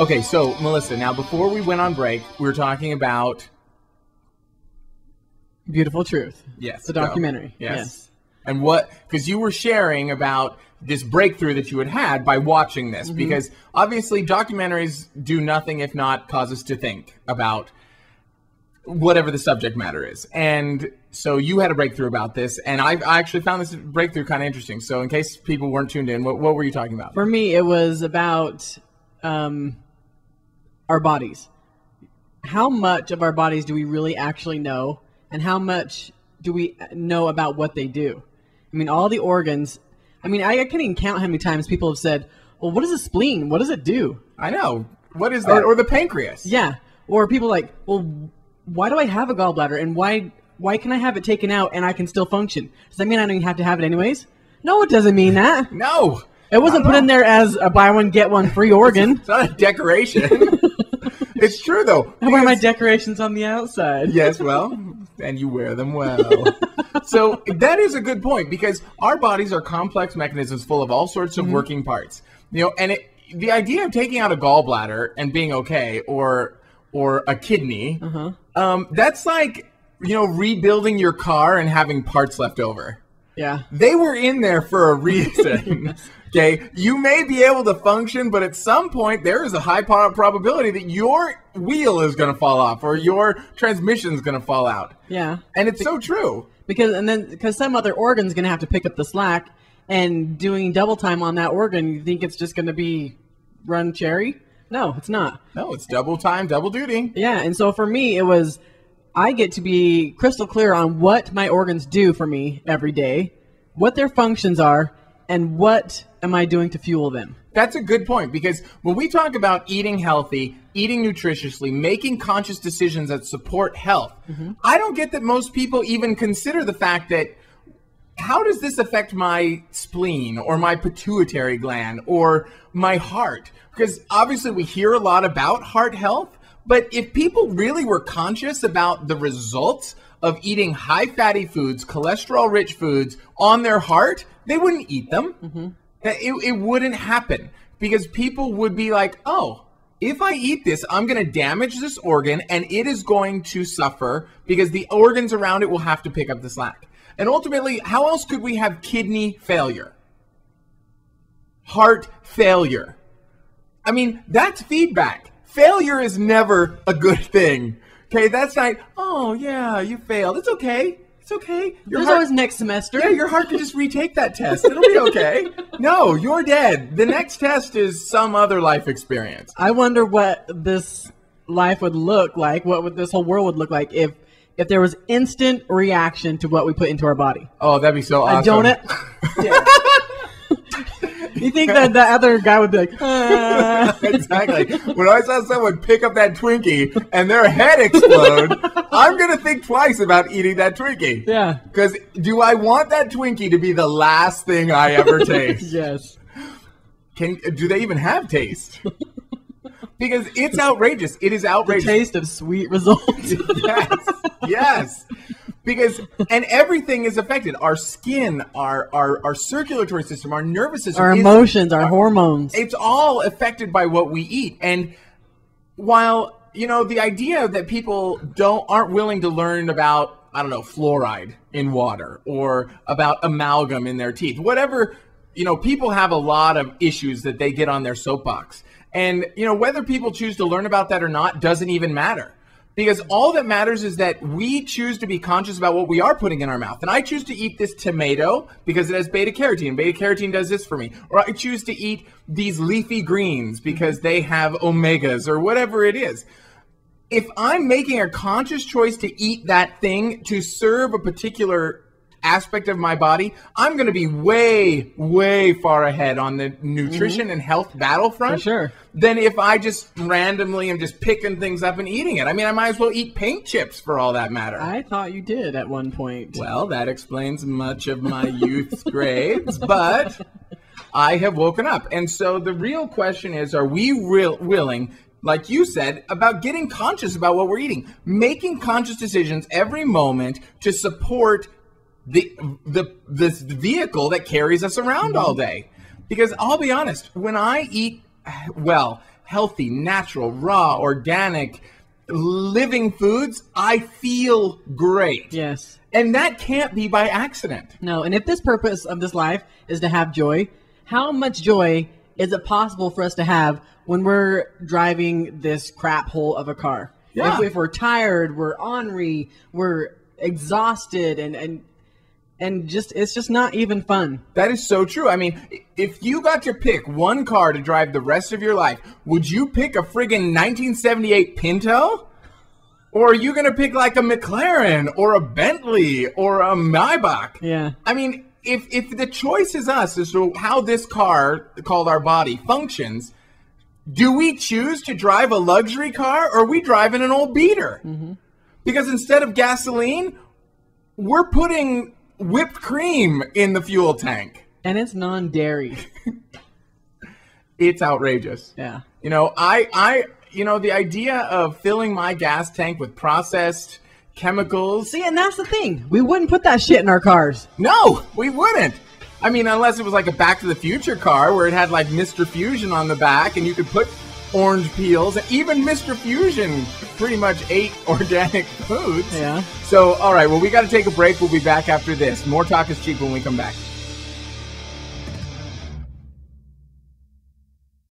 Okay, so Melissa, now before we went on break, we were talking about Beautiful Truth. Yes, the documentary. Yes. And what, because you were sharing about this breakthrough that you had by watching this, because obviously documentaries do nothing if not cause us to think about whatever the subject matter is. And so you had a breakthrough about this, and I actually found this breakthrough kind of interesting. So in case people weren't tuned in, what were you talking about? For me, it was about our bodies. How much of our bodies do we really actually know, and how much do we know about what they do? I mean, all the organs. I mean, I can't even count how many times people have said, well, what is a spleen? What does it do? I know. What is that? Or the pancreas. Yeah. Or people like, well, why do I have a gallbladder? And why can I have it taken out and I can still function? Does that mean I don't even have to have it anyways? No, it doesn't mean that. No. It wasn't put in there as a buy one, get one free organ. It's not a decoration. It's true, though. I wear my decorations on the outside. Yes, well, and you wear them well. So that is a good point, because our bodies are complex mechanisms full of all sorts of working parts. You know, and the idea of taking out a gallbladder and being okay, or a kidney, that's like, you know, rebuilding your car and having parts left over. Yeah. They were in there for a reason. Okay, you may be able to function, but at some point there is a high probability that your wheel is going to fall off or your transmission is going to fall out. Yeah. And it's so true. Because some other organ's going to have to pick up the slack, and doing double time on that organ, you think it's just going to be run cherry? No, it's not. No, it's double time, double duty. Yeah, and so for me, it was, I get to be crystal clear on what my organs do for me every day, what their functions are, and what am I doing to fuel them. That's a good point, because when we talk about eating healthy, eating nutritiously, making conscious decisions that support health, I don't get that most people even consider the fact that, how does this affect my spleen or my pituitary gland or my heart? Because obviously we hear a lot about heart health, but if people really were conscious about the results of eating high fatty foods, cholesterol rich foods on their heart, they wouldn't eat them. It wouldn't happen, because people would be like, oh, if I eat this, I'm going to damage this organ and it is going to suffer because the organs around it will have to pick up the slack. And ultimately, how else could we have kidney failure? Heart failure. I mean, that's feedback. Failure is never a good thing. Okay, that's not, oh yeah, you failed. It's okay. It's okay. There's always next semester. Yeah, your heart can just retake that test. It'll be okay. No, you're dead. The next test is some other life experience. I wonder what this life would look like, what this whole world would look like if there was instant reaction to what we put into our body. Oh, that'd be so awesome. A donut? Yeah. You think that the other guy would be like, Exactly. When I saw someone pick up that Twinkie and their head explode, I'm going to think twice about eating that Twinkie. Yeah. Because do I want that Twinkie to be the last thing I ever taste? Yes. Do they even have taste? Because it's outrageous. It is outrageous. The taste of sweet results. Yes. Yes. Because, and everything is affected. Our skin, our circulatory system, our nervous system. Our emotions, our hormones. It's all affected by what we eat. And while, you know, the idea that people aren't willing to learn about, I don't know, fluoride in water or about amalgam in their teeth, whatever, you know, people have a lot of issues that they get on their soapbox. And, you know, whether people choose to learn about that or not doesn't even matter. Because all that matters is that we choose to be conscious about what we are putting in our mouth. And I choose to eat this tomato because it has beta-carotene. Beta-carotene does this for me. Or I choose to eat these leafy greens because they have omegas or whatever it is. If I'm making a conscious choice to eat that thing to serve a particular aspect of my body, I'm going to be way, way far ahead on the nutrition and health battlefront. For sure. Than if I just randomly am just picking things up and eating it. I mean, I might as well eat paint chips for all that matter. I thought you did at one point. Well, that explains much of my youth's grades, but I have woken up. And so the real question is, are we willing, like you said, about getting conscious about what we're eating, making conscious decisions every moment to support this vehicle that carries us around all day? Because I'll be honest, when I eat well, healthy, natural, raw, organic, living foods, I feel great. Yes. And that can't be by accident. No, and if this purpose of this life is to have joy, how much joy is it possible for us to have when we're driving this crap hole of a car? Yeah. If we're tired, we're ornery, we're exhausted, and just it's just not even fun. That is so true. I mean, if you got to pick one car to drive the rest of your life, would you pick a friggin' 1978 Pinto? Or are you going to pick like a McLaren or a Bentley or a Maybach? Yeah. I mean, if the choice is us as to how this car called our body functions, do we choose to drive a luxury car or are we driving an old beater? Mm-hmm. Because instead of gasoline, we're putting whipped cream in the fuel tank. And it's non-dairy. It's outrageous. Yeah. You know, the idea of filling my gas tank with processed chemicals. See, and that's the thing. We wouldn't put that shit in our cars. No, we wouldn't. I mean, unless it was like a Back to the Future car where it had like Mr. Fusion on the back and you could put orange peels. And even Mr. Fusion pretty much ate organic foods. Yeah. So, all right, well, we got to take a break. We'll be back after this. More Talk is Cheap when we come back.